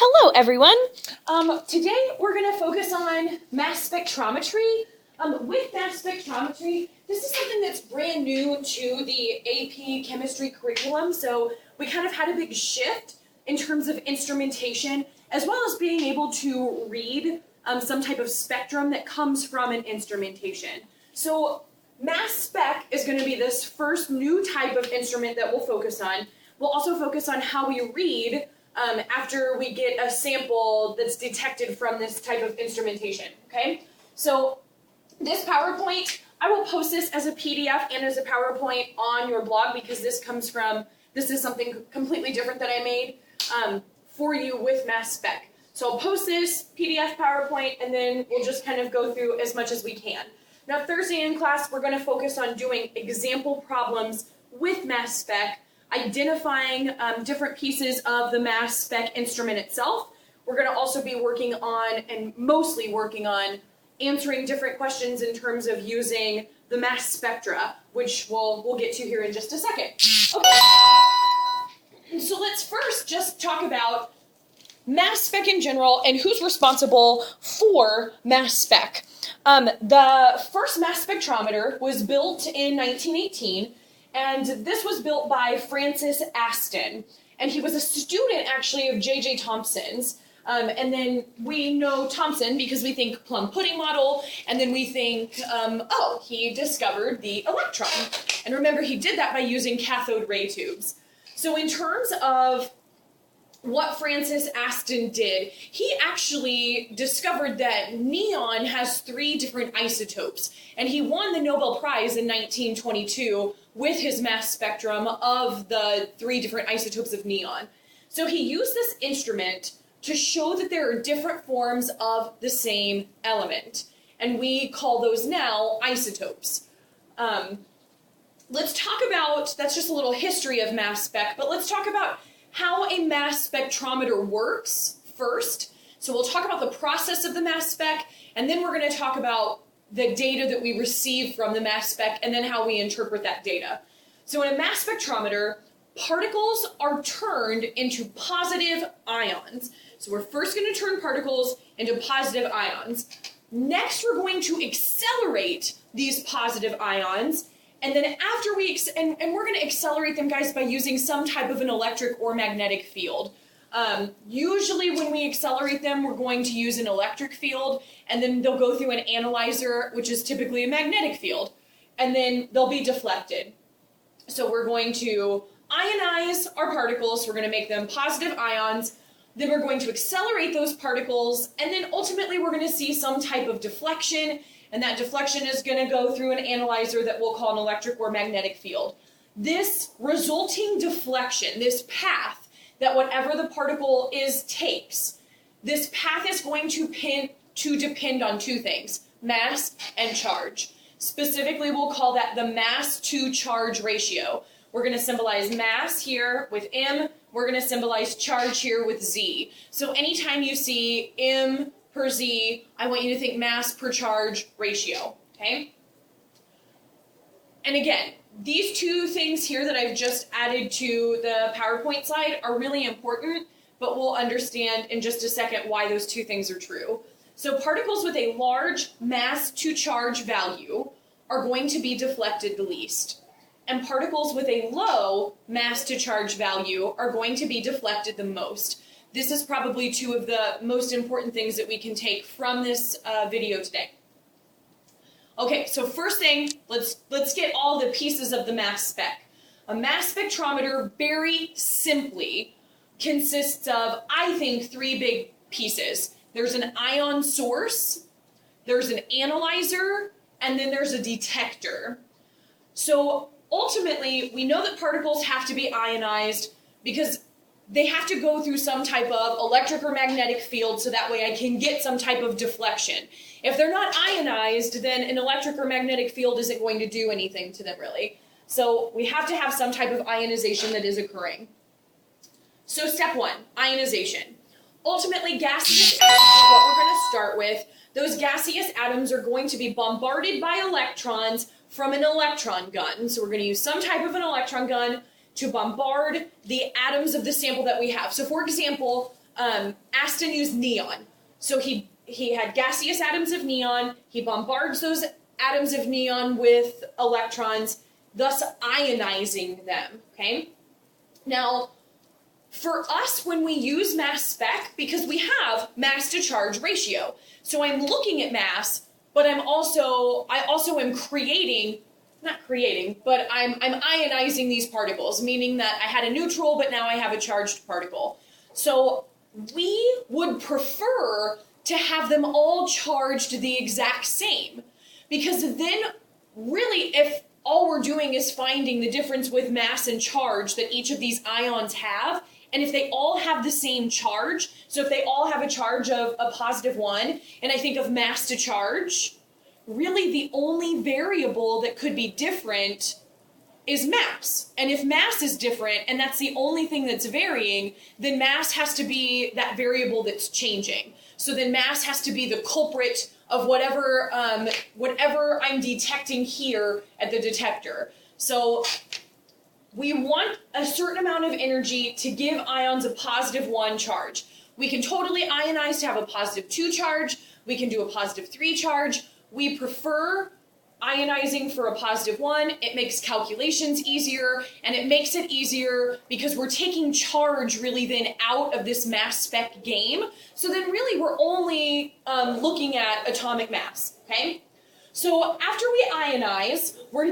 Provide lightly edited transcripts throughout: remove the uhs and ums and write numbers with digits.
Hello, everyone. Today we're going to focus on mass spectrometry. With mass spectrometry, this is something that's brand new to the AP chemistry curriculum, so we kind of had a big shift in terms of instrumentation, as well as being able to read some type of spectrum that comes from an instrumentation. So mass spec is going to be this first new type of instrument that we'll focus on. We'll also focus on how we read after we get a sample that's detected from this type of instrumentation, okay? So this PowerPoint, I will post this as a PDF and as a PowerPoint on your blog because this is something completely different that I made for you with mass spec. So I'll post this PDF, PowerPoint, and then we'll just kind of go through as much as we can. Now Thursday in class, we're gonna focus on doing example problems with mass spec, identifying different pieces of the mass spec instrument itself. We're going to also be working on, and mostly working on, answering different questions in terms of using the mass spectra, which we'll get to here in just a second. Okay, so let's first just talk about mass spec in general and who's responsible for mass spec. The first mass spectrometer was built in 1918. And this was built by Francis Aston, and he was a student actually of J.J. Thomson's. And then we know Thomson because we think plum pudding model, and then we think, oh, he discovered the electron. And remember, he did that by using cathode ray tubes. So in terms of what Francis Aston did, he actually discovered that neon has 3 different isotopes, and he won the Nobel Prize in 1922 with his mass spectrum of the 3 different isotopes of neon. So he used this instrument to show that there are different forms of the same element, and we call those now isotopes. Let's talk about, that's just a little history of mass spec, but let's talk about how a mass spectrometer works first. So we'll talk about the process of the mass spec, and then we're going to talk about the data that we receive from the mass spec, and then how we interpret that data. So in a mass spectrometer, particles are turned into positive ions. So we're first going to turn particles into positive ions. Next, we're going to accelerate these positive ions, and then after and we're going to accelerate them, guys, by using some type of an electric or magnetic field. Usually when we accelerate them, we're going to use an electric field, and then they'll go through an analyzer, which is typically a magnetic field, and then they'll be deflected. So we're going to ionize our particles, we're going to make them positive ions, then we're going to accelerate those particles, and then ultimately we're going to see some type of deflection, and that deflection is going to go through an analyzer that we'll call an electric or magnetic field. This resulting deflection, this path that whatever the particle takes, this path is going to depend on 2 things, mass and charge. Specifically, we'll call that the mass to charge ratio. We're going to symbolize mass here with M. We're going to symbolize charge here with Z. So anytime you see M per Z, I want you to think mass per charge ratio, okay? And again, these 2 things here that I've just added to the PowerPoint slide are really important, but we'll understand in just a second why those 2 things are true. So particles with a large mass to charge value are going to be deflected the least. And particles with a low mass to charge value are going to be deflected the most. This is probably 2 of the most important things that we can take from this video today. Okay, so first thing, let's get all the pieces of the mass spec. A mass spectrometer, very simply, consists of, I think, 3 big pieces. There's an ion source, there's an analyzer, and then there's a detector. So ultimately, we know that particles have to be ionized because they have to go through some type of electric or magnetic field so that way I can get some type of deflection. If they're not ionized, then an electric or magnetic field isn't going to do anything to them, really. So we have to have some type of ionization that is occurring. So step 1, ionization. Ultimately, gaseous atoms is what we're going to start with. Those gaseous atoms are going to be bombarded by electrons from an electron gun. So we're going to use some type of an electron gun to bombard the atoms of the sample that we have. So for example, Aston used neon. So he had gaseous atoms of neon, he bombards those atoms of neon with electrons, thus ionizing them, okay? Now, for us, when we use mass spec, because we have mass to charge ratio, so I'm looking at mass, but I also am I'm ionizing these particles, meaning that I had a neutral, but now I have a charged particle. So we would prefer to have them all charged the exact same, because then really if all we're doing is finding the difference with mass and charge that each of these ions have, and if they all have the same charge, so if they all have a charge of a +1, and I think of mass to charge, really the only variable that could be different is mass. And if mass is different, and that's the only thing that's varying, then mass has to be that variable that's changing. So then mass has to be the culprit of whatever I'm detecting here at the detector. So we want a certain amount of energy to give ions a +1 charge. We can totally ionize to have a +2 charge. We can do a +3 charge. We prefer ionizing for a +1. It makes calculations easier, and it makes it easier because we're taking charge really then out of this mass spec game. So then really we're only looking at atomic mass, okay? So after we ionize, our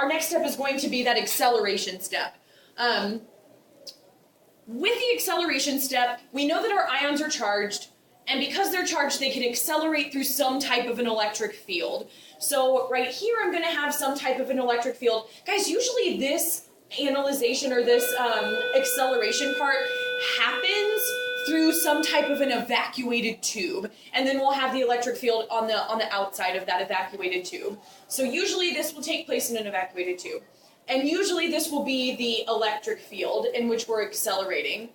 next step is going to be that acceleration step. With the acceleration step, we know that our ions are charged, and because they're charged, they can accelerate through some type of an electric field. So right here, I'm going to have some type of an electric field. Guys, usually this panelization or this acceleration part happens through some type of an evacuated tube, and then we'll have the electric field on the outside of that evacuated tube. So usually this will take place in an evacuated tube, and usually this will be the electric field in which we're accelerating.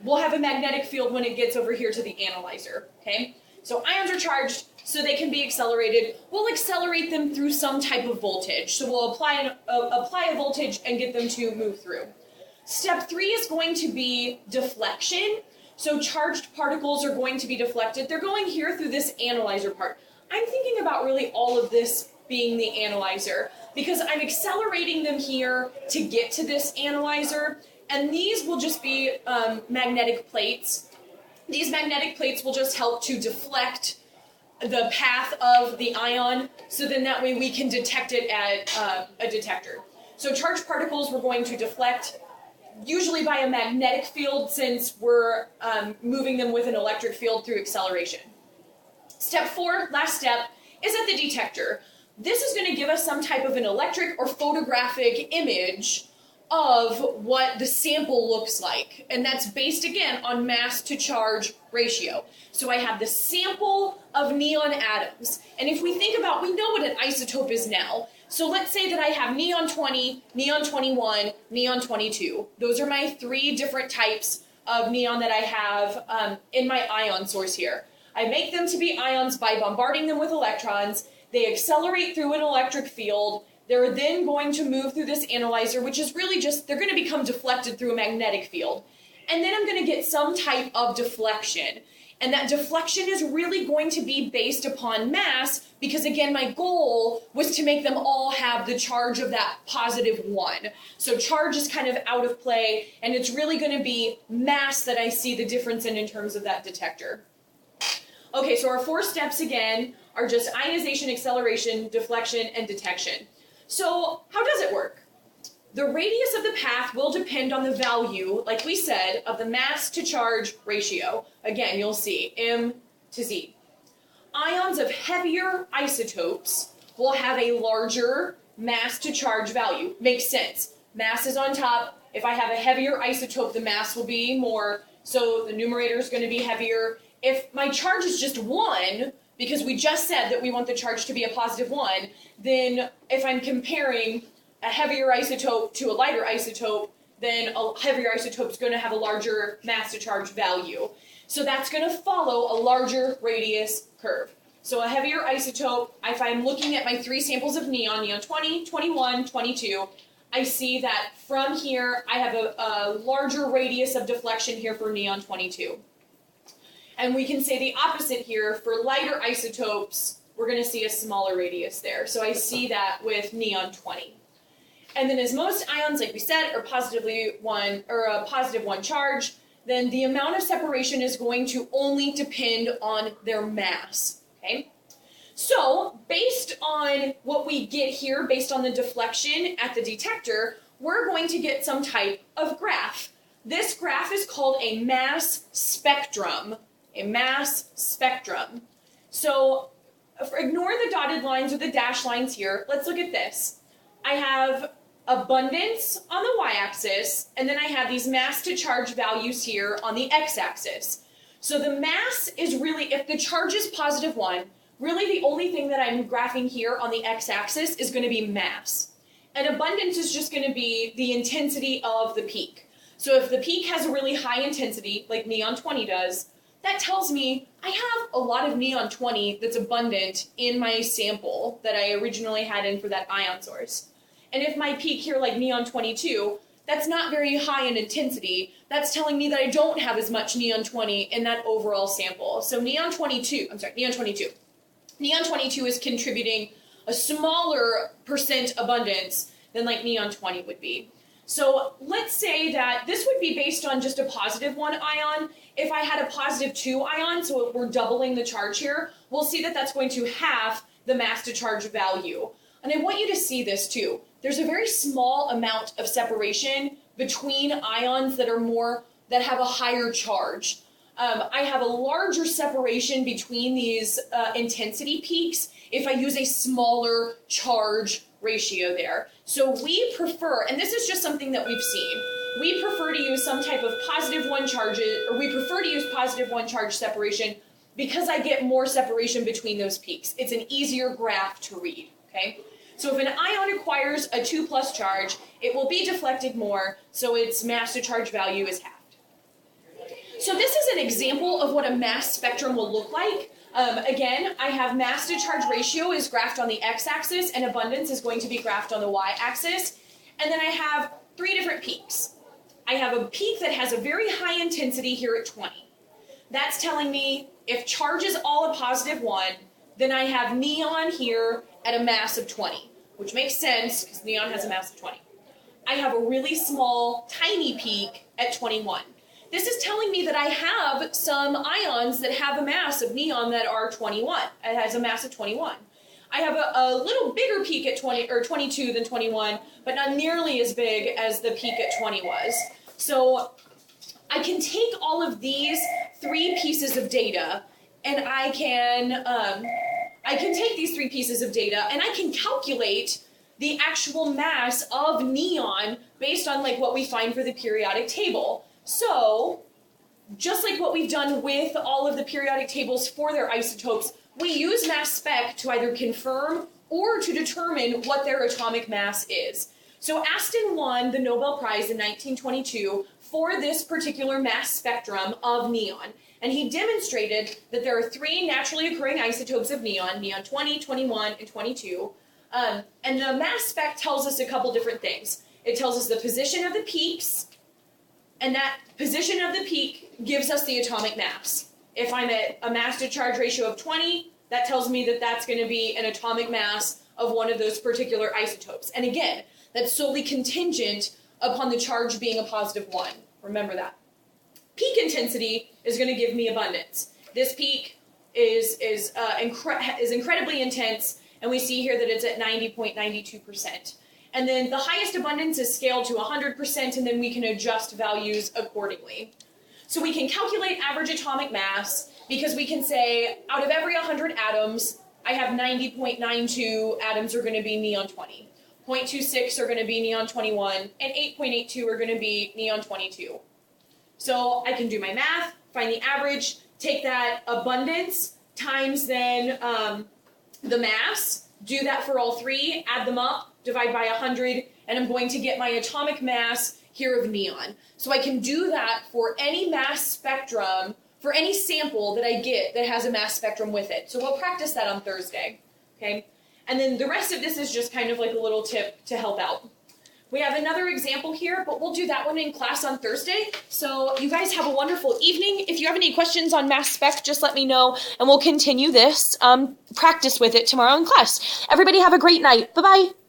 We'll have a magnetic field when it gets over here to the analyzer, okay? So ions are charged, so they can be accelerated. We'll accelerate them through some type of voltage. So we'll apply a voltage and get them to move through. Step 3 is going to be deflection. So charged particles are going to be deflected. They're going here through this analyzer part. I'm thinking about really all of this being the analyzer because I'm accelerating them here to get to this analyzer, and these will just be magnetic plates. These magnetic plates will just help to deflect the path of the ion, so then that way we can detect it at a detector. So charged particles we're going to deflect, usually by a magnetic field since we're moving them with an electric field through acceleration. Step 4, last step, is at the detector. This is going to give us some type of an electric or photographic image of what the sample looks like. And that's based, again, on mass to charge ratio. So I have the sample of neon atoms. And if we think about, we know what an isotope is now. So let's say that I have neon 20, neon 21, neon 22. Those are my 3 different types of neon that I have in my ion source here. I make them to be ions by bombarding them with electrons. They accelerate through an electric field. They're then going to move through this analyzer, which is really just, they're going to become deflected through a magnetic field. And then I'm going to get some type of deflection. And that deflection is really going to be based upon mass, because again, my goal was to make them all have the charge of that +1. So charge is kind of out of play, and it's really going to be mass that I see the difference in terms of that detector. Okay, so our 4 steps again are just ionization, acceleration, deflection, and detection. So how does it work? The radius of the path will depend on the value, like we said, of the mass to charge ratio. Again, you'll see M to Z. Ions of heavier isotopes will have a larger mass to charge value. Makes sense. Mass is on top. If I have a heavier isotope, the mass will be more, so the numerator is going to be heavier. If my charge is just 1, because we just said that we want the charge to be a +1, then if I'm comparing a heavier isotope to a lighter isotope, then a heavier isotope is going to have a larger mass to charge value. So that's going to follow a larger radius curve. So a heavier isotope, if I'm looking at my 3 samples of neon, neon 20, 21, 22, I see that from here, I have a larger radius of deflection here for neon 22. And we can say the opposite here. For lighter isotopes, we're going to see a smaller radius there. So I see that with neon 20. And then as most ions, like we said, are positively one, or a positive one charge, then the amount of separation is going to only depend on their mass, okay? So, based on what we get here, based on the deflection at the detector, we're going to get some type of graph. This graph is called a mass spectrum. A mass spectrum. So, ignore the dotted lines or the dashed lines here. Let's look at this. I have abundance on the y-axis, and then I have these mass to charge values here on the x-axis. So the mass is really, if the charge is positive 1, really the only thing that I'm graphing here on the x-axis is going to be mass. And abundance is just going to be the intensity of the peak. So if the peak has a really high intensity, like neon 20 does, that tells me I have a lot of neon 20 that's abundant in my sample that I originally had in for that ion source. And if my peak here, like neon 22, that's not very high in intensity, that's telling me that I don't have as much neon 20 in that overall sample. So neon 22. Neon 22 is contributing a smaller percent abundance than like neon 20 would be. So let's say that this would be based on just a positive 1 ion. If I had a positive 2 ion, so if we're doubling the charge here, we'll see that that's going to halve the mass to charge value. And I want you to see this too. There's a very small amount of separation between ions that have a higher charge. I have a larger separation between these intensity peaks if I use a smaller charge ratio there. So we prefer, and this is just something that we've seen, we prefer to use some type of positive 1 charges, or we prefer to use positive 1 charge separation because I get more separation between those peaks. It's an easier graph to read, okay? So if an ion acquires a 2+ charge, it will be deflected more, so its mass to charge value is halved. So this is an example of what a mass spectrum will look like. Again, I have mass to charge ratio is graphed on the x-axis, and abundance is going to be graphed on the y-axis. And then I have 3 different peaks. I have a peak that has a very high intensity here at 20. That's telling me if charge is all a positive 1, then I have neon here at a mass of 20, which makes sense because neon has a mass of 20. I have a really small, tiny peak at 21. This is telling me that I have some ions that have a mass of neon that are 21. It has a mass of 21. I have a little bigger peak at 20 or 22 than 21, but not nearly as big as the peak at 20 was. So I can take all of these 3 pieces of data, and I can take these 3 pieces of data and I can calculate the actual mass of neon based on like what we find for the periodic table. So, just like what we've done with all of the periodic tables for their isotopes, we use mass spec to either confirm or to determine what their atomic mass is. So Aston won the Nobel Prize in 1922 for this particular mass spectrum of neon. And he demonstrated that there are 3 naturally occurring isotopes of neon, neon 20, 21, and 22. And the mass spec tells us a couple different things. It tells us the position of the peaks, and that position of the peak gives us the atomic mass. If I'm at a mass to charge ratio of 20, that tells me that that's going to be an atomic mass of one of those particular isotopes. And again, that's solely contingent upon the charge being a positive 1. Remember that. Peak intensity is going to give me abundance. This peak is incredibly intense, and we see here that it's at 90.92%. And then the highest abundance is scaled to 100%, and then we can adjust values accordingly. So we can calculate average atomic mass because we can say out of every 100 atoms, I have 90.92 atoms are going to be neon 20. 0.26 are going to be neon 21, and 8.82 are going to be neon 22. So I can do my math, find the average, take that abundance times then the mass, do that for all 3, add them up, divide by 100, and I'm going to get my atomic mass here of neon. So I can do that for any mass spectrum, for any sample that I get that has a mass spectrum with it. So we'll practice that on Thursday, okay? And then the rest of this is just kind of like a little tip to help out. We have another example here, but we'll do that one in class on Thursday. So you guys have a wonderful evening. If you have any questions on mass spec, just let me know, and we'll continue this practice with it tomorrow in class. Everybody have a great night. Bye-bye.